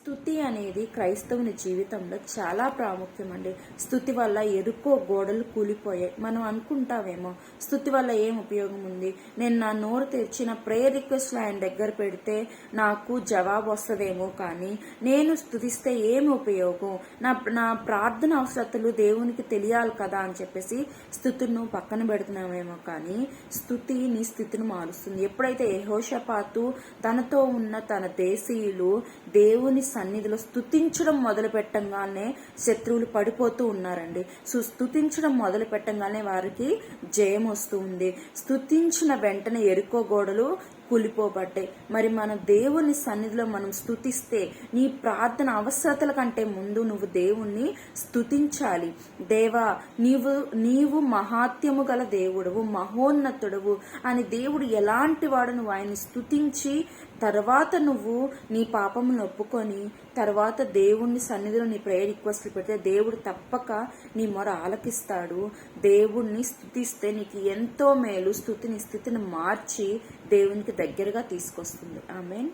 స్తుతి అనేది క్రైస్తవుని జీవితంలో చాలా ప్రాముఖ్యం అండి. స్తుతి వల్ల ఎరుకో గోడలు కూలిపోయాయి. మనం అనుకుంటావేమో స్తుతి వల్ల ఏం ఉపయోగం ఉంది, నేను నా నోరు తెరిచిన ప్రేయర్ రిక్వెస్ట్లు ఆయన దగ్గర పెడితే నాకు జవాబు వస్తుందేమో, కానీ నేను స్తుతిస్తే ఏమి ఉపయోగం, నా ప్రార్థన అవసరతలు దేవునికి తెలియాలి కదా అని చెప్పేసి స్తుతులను పక్కన పెడుతున్నామేమో, కానీ స్తుతి నీ స్థితిని మారుస్తుంది. ఎప్పుడైతే యెహోషాపాతు తనతో ఉన్న తన దేశీయులు దేవుని సన్నిధిలో స్తుతించడం మొదలు పెట్టంగానే శత్రువులు పడిపోతూ ఉన్నారండి. సో స్తుతించడం మొదలు పెట్టంగానే వారికి జయం వస్తూ ఉంది. స్తుతించిన వెంటనే ఎరుకో గోడలు కూలిపోబడ్డాయి. మరి మన దేవుని సన్నిధిలో మనం స్తుతిస్తే నీ ప్రార్థన అవసరతల కంటే ముందు నువ్వు దేవుణ్ణి స్తుతించాలి. దేవా, నీవు మహాత్యము గల దేవుడవు, మహోన్నతుడవు అని దేవుడు ఎలాంటి వాడు, నువ్వు ఆయన్ని స్తుతించి తర్వాత నువ్వు నీ పాపములను ఒప్పుకొని తర్వాత దేవుణ్ణి సన్నిధిలో నీ ప్రేయర్ రిక్వెస్ట్లు పెడితే దేవుడు తప్పక నీ మొర ఆలకిస్తాడు. దేవుణ్ణి స్తుతిస్తే నీకు ఎంతో మేలు. స్తుతిని స్థితిని మార్చి దేవునికి దగ్గరగా తీసుకొస్తుంది. ఆమేన్.